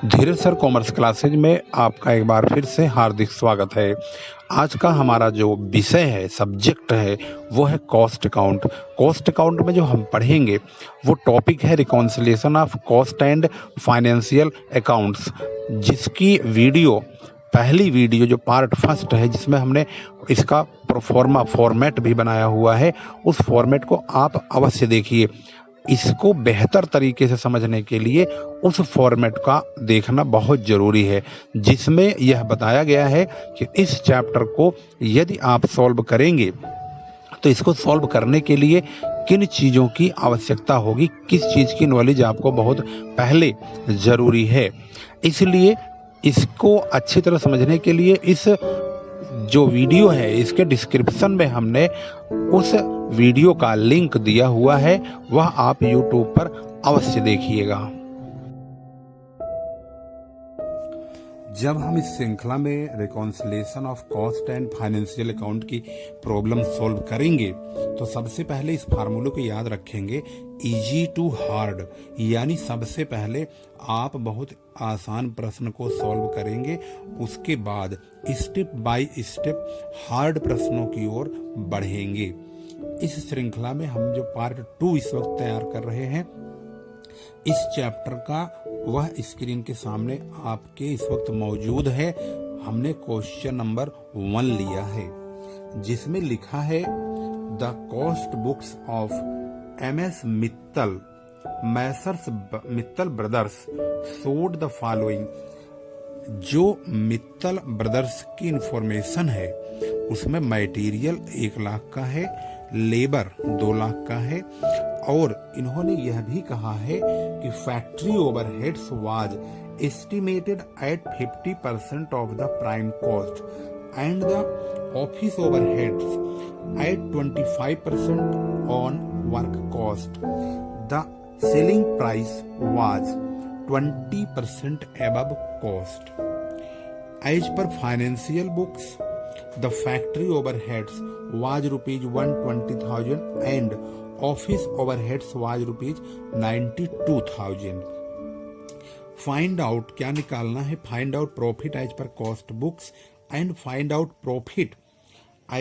धीरज sir commerce classes में आपका एक बार फिर से हार्दिक स्वागत है। आज का हमारा जो विषय है, सब्जेक्ट है, वो है कॉस्ट अकाउंट। कॉस्ट अकाउंट में जो हम पढ़ेंगे वो टॉपिक है reconciliation of cost and financial accounts, जिसकी पहली वीडियो जो पार्ट फर्स्ट है, जिसमें हमने इसका प्रोफॉर्मा फॉर्मेट भी बनाया हुआ है, उस फॉर्मेट को आप अवश्य देखिए। इसको बेहतर तरीके से समझने के लिए उस फॉर्मेट का देखना बहुत ज़रूरी है, जिसमें यह बताया गया है कि इस चैप्टर को यदि आप सॉल्व करेंगे तो इसको सॉल्व करने के लिए किन चीज़ों की आवश्यकता होगी, किस चीज़ की नॉलेज आपको बहुत पहले ज़रूरी है। इसलिए इसको अच्छी तरह समझने के लिए इस जो वीडियो है, इसके डिस्क्रिप्शन में हमने उस वीडियो का लिंक दिया हुआ है, वह आप YouTube पर अवश्य देखिएगा। जब हम इस श्रृंखला में reconciliation of cost and financial account की प्रॉब्लम सॉल्व करेंगे तो सबसे पहले इस फार्मूले को याद रखेंगे, इजी टू हार्ड, यानी सबसे पहले आप बहुत आसान प्रश्न को सॉल्व करेंगे, उसके बाद स्टेप बाय स्टेप हार्ड प्रश्नों की ओर बढ़ेंगे। इस श्रृंखला में हम जो पार्ट 2 इस वक्त तैयार कर रहे हैं, इस चैप्टर का वह स्क्रीन के सामने आपके इस वक्त मौजूद है। हमने क्वेश्चन नंबर 1 लिया है, जिसमें लिखा है the cost books of MS Mittal Messrs Mittal brothers सोड द फॉलोइंग। जो मित्तल ब्रदर्स की इंफॉर्मेशन है उसमें मटेरियल 1 लाख का है, लेबर 2 लाख का है, और इन्होंने यह भी कहा है कि factory overheads was estimated at 50% of the prime cost and the office overheads at 25% on work cost. The selling price was 20% above cost. As per financial books, the factory overheads was rupees 120,000 and office overheads was rupees 92,000. Find out, क्या निकालना है? Find out profit as per cost books and find out profit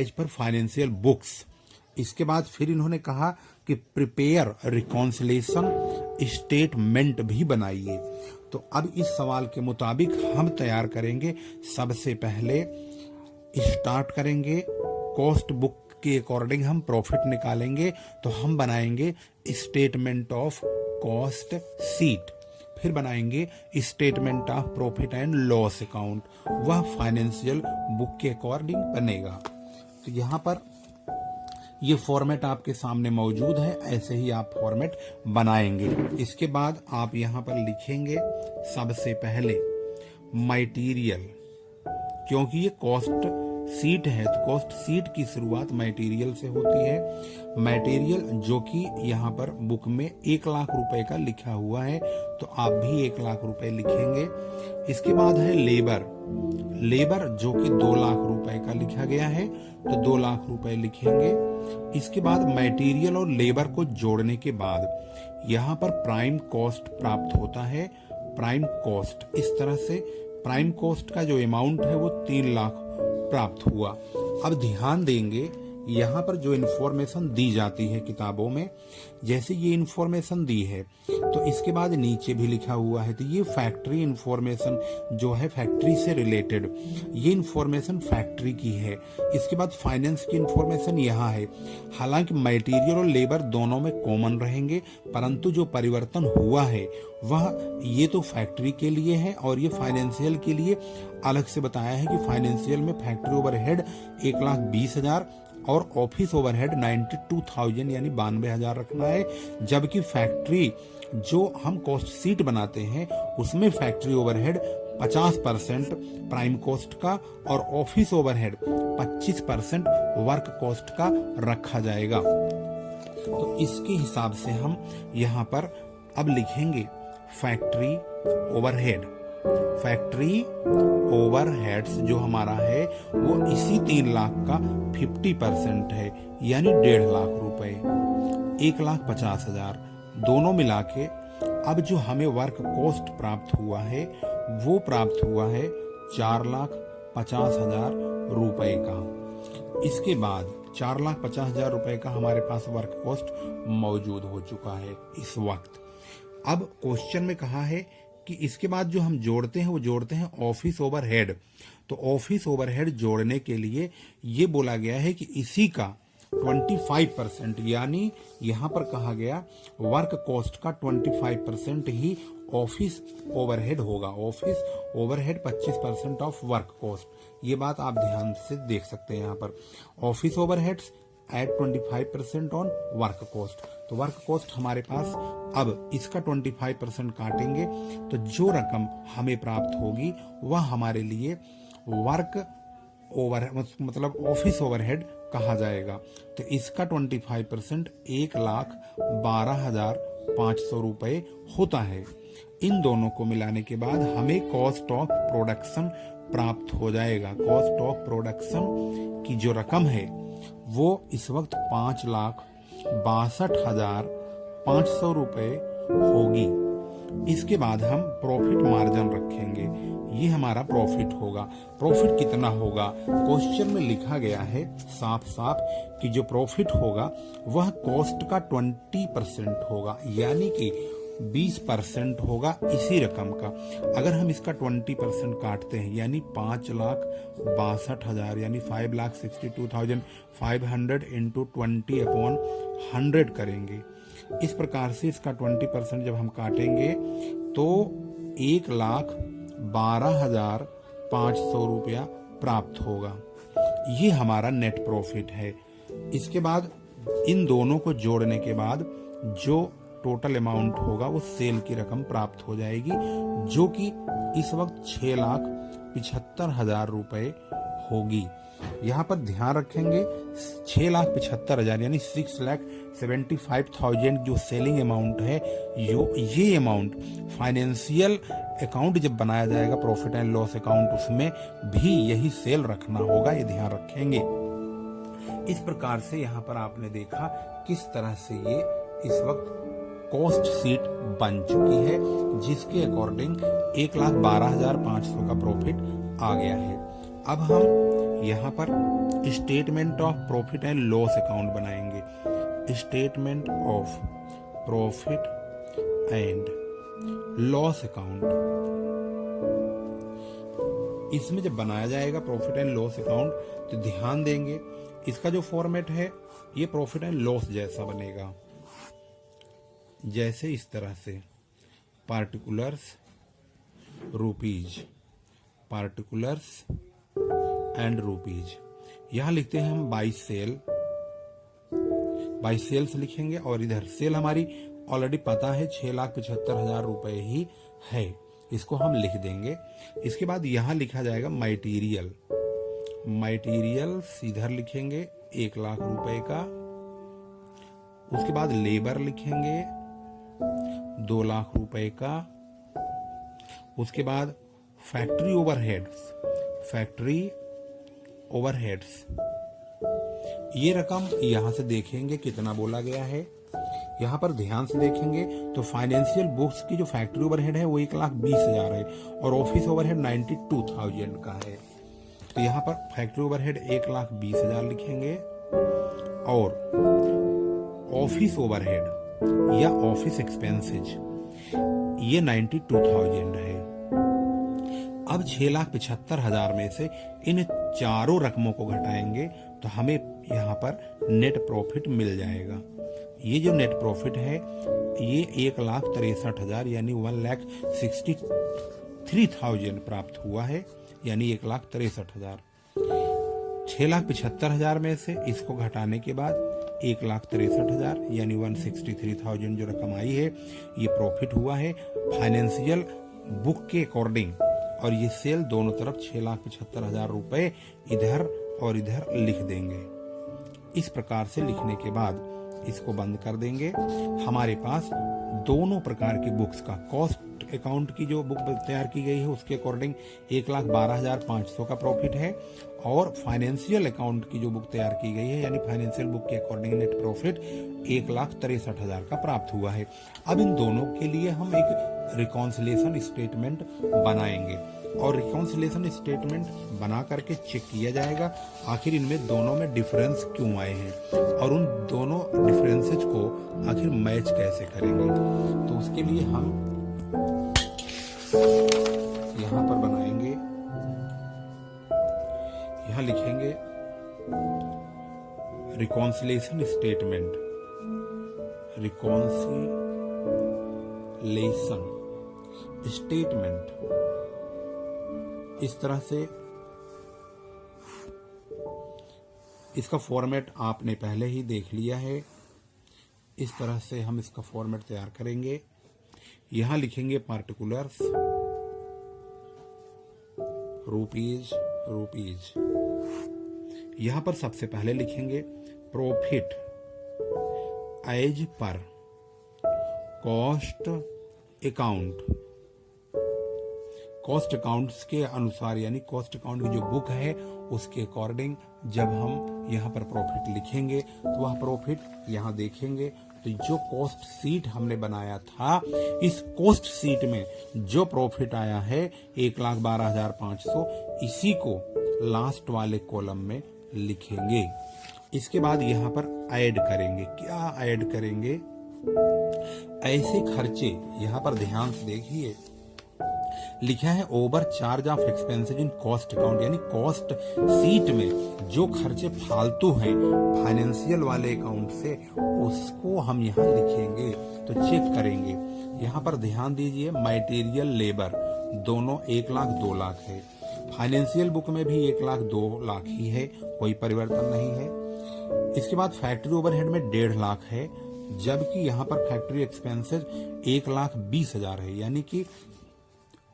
as per financial books. इसके बाद फिर इन्होंने कहा कि prepare reconciliation statement भी बनाइए। तो अब इस सवाल के मुताबिक हम तैयार करेंगे। सबसे पहले स्टार्ट करेंगे, कॉस्ट बुक के अकॉर्डिंग हम प्रॉफिट निकालेंगे, तो हम बनाएंगे स्टेटमेंट ऑफ कॉस्ट सीट, फिर बनाएंगे statement of profit and loss account, वह फाइनेंशियल बुक के अकॉर्डिंग बनेगा। तो यहाँ पर ये फॉर्मेट आपके सामने मौजूद है, ऐसे ही आप फॉर्मेट बनाएंगे। इसके बाद आप यहाँ पर लिखेंगे सबसे पहले मटेरियल, क्योंकि ये कॉस्ट सीट है तो कॉस्ट सीट की शुरुआत मटेरियल से होती है। मटेरियल जो कि यहाँ पर बुक में 1 लाख रुपए का लिखा हुआ है, तो आप भी 1 लाख रुपए लिखेंगे। इसके बाद है लेबर, लेबर जो कि 2 लाख रुपए का लिखा गया है, तो 2 लाख रुपए लिखेंगे। इसके बाद मटेरियल और लेबर को जोड़ने के बाद यहाँ पर प्राइम कॉस्ट प्राप्त होता है। प्राइम कॉस्ट, इस तरह से प्राइम कॉस्ट का जो अमाउंट है वो 3 लाख प्राप्त हुआ। अब ध्यान देंगे, यहाँ पर जो इन्फॉर्मेशन दी जाती है किताबों में, जैसे ये इन्फॉर्मेशन दी है तो इसके बाद नीचे भी लिखा हुआ है, तो ये फैक्ट्री इन्फॉर्मेशन जो है फैक्ट्री से रिलेटेड, ये इन्फॉर्मेशन फैक्ट्री की है। इसके बाद फाइनेंस की इन्फॉर्मेशन यहाँ है। हालांकि मटेरियल और लेबर दोनों में कॉमन रहेंगे, परंतु जो परिवर्तन हुआ है वह ये तो फैक्ट्री के लिए है और ये फाइनेंशियल के लिए अलग से बताया है कि फाइनेंशियल में फैक्ट्री ओवरहेड 1,20,000 और ऑफिस ओवरहेड 92,000 यानी 92,000 रखना है। जबकि फैक्ट्री जो हम कॉस्ट सीट बनाते हैं उसमें फैक्ट्री ओवरहेड 50% प्राइम कॉस्ट का और ऑफिस ओवरहेड 25% वर्क कॉस्ट का रखा जाएगा। तो इसके हिसाब से हम यहाँ पर अब लिखेंगे फैक्ट्री ओवरहेड। फैक्ट्री ओवरहेड्स जो हमारा है वो इसी 3 लाख का 50% है, यानी 1.5 लाख रुपए, 1,50,000 दोनों मिला के अब जो हमें वर्क कॉस्ट प्राप्त हुआ है वो प्राप्त हुआ है 4,50,000 रुपए का। इसके बाद 4,50,000 रुपए का हमारे पास वर्क कॉस्ट मौजूद हो चुका है इस वक्त। अब क्वेश्चन में कहा है कि इसके बाद जो हम जोड़ते हैं वो जोड़ते हैं ऑफिस ओवरहेड। तो ऑफिस ओवरहेड जोड़ने के लिए ये बोला गया है कि इसी का 25% यानी यहां पर कहा गया वर्क कॉस्ट का 25% ही ऑफिस ओवरहेड होगा। Office overhead 25% of work cost. ये बात आप ध्यान से देख सकते हैं यहाँ पर, office overheads at 25% on work cost. तो वर्क कॉस्ट हमारे पास, अब इसका 25% काटेंगे तो जो रकम हमें प्राप्त होगी वह हमारे लिए वर्क ओवर मतलब ऑफिस ओवरहेड कहा जाएगा। तो इसका 25% 1,12,500 रुपए होता है। इन दोनों को मिलाने के बाद हमें कॉस्ट ऑफ प्रोडक्शन प्राप्त हो जाएगा। कॉस्ट ऑफ प्रोडक्शन की जो रकम है वो इस वक्त 5,62,500 रुपए होगी। इसके बाद हम प्रॉफिट मार्जिन रखेंगे, ये हमारा प्रॉफिट होगा। प्रॉफिट कितना होगा? क्वेश्चन में लिखा गया है साफ साफ कि जो प्रॉफिट होगा वह कॉस्ट का 20% होगा, यानी कि 20% होगा इसी रकम का। अगर हम इसका 20% काटते हैं यानी 5,62,000 यानी 5,62,500 इंटू 20/100 करेंगे। इस प्रकार से इसका 20% जब हम काटेंगे तो 1,12,500 रुपया प्राप्त होगा। ये हमारा नेट प्रॉफिट है। इसके बाद इन दोनों को जोड़ने के बाद जो टोटल अमाउंट होगा वो सेल की रकम प्राप्त हो जाएगी, जो कि इस वक्त 6,75,000 रुपए होगी। यहाँ पर ध्यान रखेंगे 6,75,000 यानी 6,75,000 जो सेलिंग अमाउंट है, ये अमाउंट फाइनेंशियल अकाउंट जब बनाया जाएगा प्रॉफिट एंड लॉस अकाउंट, उसमें भी यही सेल रखना होगा, ये ध्यान रखेंगे। इस प्रकार से यहाँ पर आपने देखा किस तरह से ये इस वक्त कॉस्ट शीट बन चुकी है, जिसके अकॉर्डिंग 1,12,500 का प्रॉफिट आ गया है। अब हम यहाँ पर statement of profit and loss account बनाएंगे। Statement of profit and loss account, इसमें जब बनाया जाएगा प्रॉफिट एंड लॉस अकाउंट तो ध्यान देंगे इसका जो फॉर्मेट है ये प्रॉफिट एंड लॉस जैसा बनेगा, जैसे इस तरह से particulars rupees, particulars and rupees. यहां लिखते हैं हम बाई सेल्स लिखेंगे और इधर सेल हमारी ऑलरेडी पता है 6,75,000 रुपए ही है, इसको हम लिख देंगे। इसके बाद यहां लिखा जाएगा मटेरियल, इधर लिखेंगे 1,00,000 रुपए का। उसके बाद लेबर लिखेंगे 2,00,000 रुपए का। उसके बाद फैक्ट्री ओवरहेड्स, ये रकम यहां से देखेंगे कितना बोला गया है। यहां पर ध्यान से देखेंगे तो फाइनेंशियल बुक्स की जो फैक्ट्री ओवरहेड है वो 1,20,000 है और ऑफिस ओवरहेड 92,000 का है। तो यहाँ पर फैक्ट्री ओवरहेड 1,20,000 लिखेंगे और ऑफिस ओवरहेड या ऑफिस एक्सपेंसेज ये 92,000 है। अब 6,75,000 में से इन चारों रकमों को घटाएंगे तो हमें यहाँ पर नेट प्रॉफिट मिल जाएगा। ये जो नेट प्रॉफिट है ये 1,63,000 यानी 1,63,000 प्राप्त हुआ है, यानी 1,63,000। 6,75,000 में से इसको घटाने के बाद 1,63,000 यानी 1,63,000 जो रकम आई है ये प्रॉफिट हुआ है फाइनेंशियल बुक के अकॉर्डिंग। और ये सेल दोनों तरफ 6,75,000 रुपए इधर और इधर लिख देंगे। इस प्रकार से लिखने के बाद इसको बंद कर देंगे। हमारे पास दोनों प्रकार की बुक्स का कॉस्ट कॉस्ट अकाउंट की जो बुक तैयार की गई है उसके अकॉर्डिंग 1,12,500 का प्रॉफिट है, और फाइनेंशियल अकाउंट की जो बुक तैयार की गई है यानी फाइनेंशियल बुक के अकॉर्डिंग नेट प्रॉफिट 1,63,000 का प्राप्त हुआ है। अब इन दोनों के लिए हम एक रिकॉन्सिलेशन स्टेटमेंट बनाएंगे और रिकॉन्सिलेशन स्टेटमेंट बना करके चेक किया जाएगा आखिर इनमें दोनों में डिफरेंस क्यों आए हैं और उन दोनों डिफरेंसेस को आखिर मैच कैसे करेंगे। तो उसके लिए हम यहाँ पर बनाएंगे, यहाँ लिखेंगे रिकॉन्सिलेशन स्टेटमेंट, रिकॉन्सिलेशन स्टेटमेंट। इस तरह से इसका फॉर्मेट आपने पहले ही देख लिया है। इस तरह से हम इसका फॉर्मेट तैयार करेंगे। यहां लिखेंगे पार्टिकुलर्स रुपीज, यहां पर सबसे पहले लिखेंगे profit as per cost account. Cost accounts के अनुसार यानी कॉस्ट अकाउंट की जो बुक है उसके अकॉर्डिंग जब हम यहाँ पर प्रॉफिट लिखेंगे तो वह प्रॉफिट यहाँ देखेंगे तो जो कॉस्ट सीट हमने बनाया था इस कॉस्ट सीट में जो प्रॉफिट आया है 1,12,500 इसी को लास्ट वाले कॉलम में लिखेंगे। इसके बाद यहाँ पर ऐड करेंगे। क्या ऐड करेंगे? ऐसे खर्चे यहाँ पर ध्यान से देखिए लिखा है over charge of expenses in cost account, यानी कॉस्ट सीट में जो खर्चे फालतू हैं फाइनेंशियल वाले अकाउंट से उसको हम यहाँ लिखेंगे। तो चेक करेंगे। यहाँ पर ध्यान दीजिए मटेरियल लेबर दोनों 1,02,00,000 है, फाइनेंशियल बुक में भी 1,02,00,000 ही है, कोई परिवर्तन नहीं है। इसके बाद फैक्ट्री ओवरहेड में 1,50,000 है, जबकि यहाँ पर फैक्ट्री एक्सपेंसेस 1,20,000 है, यानी कि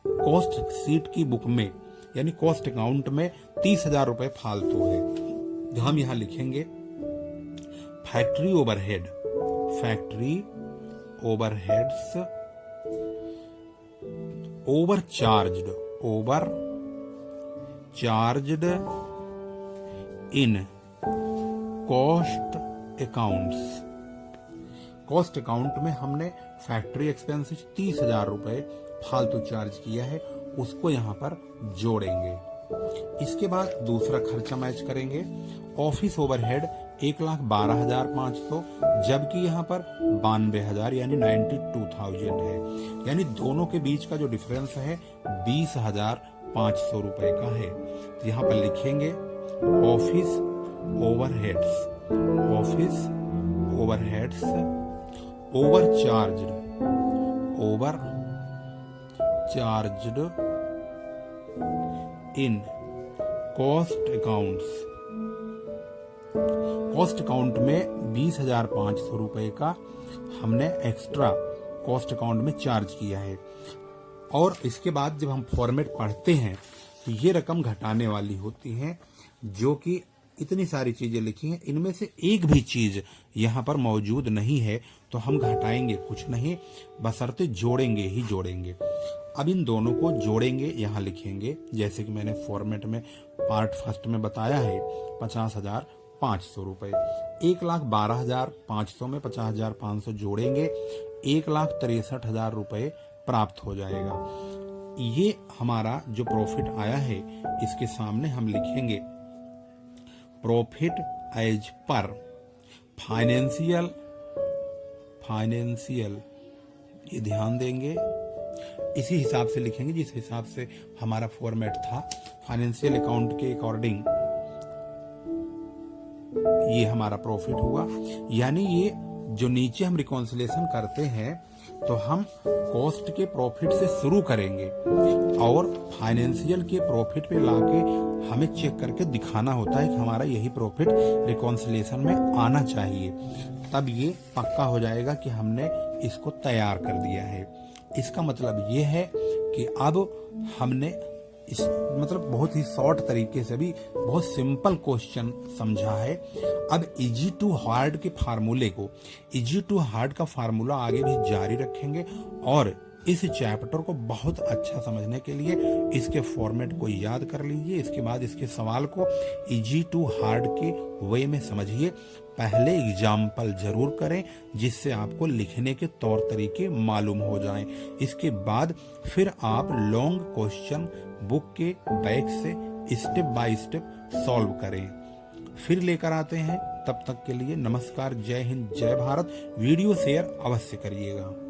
कॉस्ट सीट की बुक में यानी कॉस्ट अकाउंट में 30,000 रुपए फालतू है। हम यहां लिखेंगे factory overhead, factory overheads over charged in cost accounts. Cost account में हमने फैक्ट्री एक्सपेंसेस 30,000 रुपए फालतू चार्ज किया है उसको यहाँ पर जोड़ेंगे। इसके बाद दूसरा खर्चा मैच करेंगे। ऑफिस ओवरहेड 1,12,500 जबकि यहाँ पर 92,000 यानी 92,000 है, यानी दोनों के बीच का जो डिफरेंस है 20,500 रुपए का है। तो यहाँ पर लिखेंगे office overheads over charged in cost accounts. Cost account में 20,500 रुपए का हमने एक्स्ट्रा कॉस्ट अकाउंट में चार्ज किया है। और इसके बाद जब हम फॉर्मेट पढ़ते हैं तो ये रकम घटाने वाली होती है, जो कि इतनी सारी चीजें लिखी हैं, इनमें से एक भी चीज यहाँ पर मौजूद नहीं है तो हम घटाएंगे कुछ नहीं, बशर्ते जोड़ेंगे ही जोड़ेंगे। अब इन दोनों को जोड़ेंगे, यहाँ लिखेंगे जैसे कि मैंने फॉर्मेट में पार्ट फर्स्ट में बताया है 50,500 रुपए। 1,12,500 में 50,500 जोड़ेंगे 1,63,000 रुपए प्राप्त हो जाएगा। ये हमारा जो प्रॉफिट आया है इसके सामने हम लिखेंगे प्रॉफिट एज पर फाइनेंशियल, ये ध्यान देंगे इसी हिसाब से लिखेंगे जिस हिसाब से हमारा फॉर्मेट था। फाइनेंशियल अकाउंट के अकॉर्डिंग ये हमारा प्रॉफिट हुआ, यानी ये जो नीचे हम रिकॉन्सिलेशन करते हैं तो हम कॉस्ट के प्रॉफिट से शुरू करेंगे और फाइनेंशियल के प्रॉफिट पे लाके हमें चेक करके दिखाना होता है कि हमारा यही प्रॉफिट रिकॉन्सिलेशन में आना चाहिए। तब ये पक्का हो जाएगा कि हमने इसको तैयार कर दिया है। इसका मतलब ये है कि अब हमने इस बहुत ही शॉर्ट तरीके से भी बहुत सिंपल क्वेश्चन समझा है। अब इजी टू हार्ड के फार्मूले को, इजी टू हार्ड का फार्मूला आगे भी जारी रखेंगे और इस चैप्टर को बहुत अच्छा समझने के लिए इसके फॉर्मेट को याद कर लीजिए। इसके बाद इसके सवाल को इजी टू हार्ड के वे में समझिए। पहले एग्जाम्पल जरूर करें जिससे आपको लिखने के तौर तरीके मालूम हो जाएं। इसके बाद फिर आप लॉन्ग क्वेश्चन बुक के बैक से स्टेप बाय स्टेप सॉल्व करें। फिर लेकर आते हैं, तब तक के लिए नमस्कार, जय हिंद, जय भारत। वीडियो शेयर अवश्य करिएगा।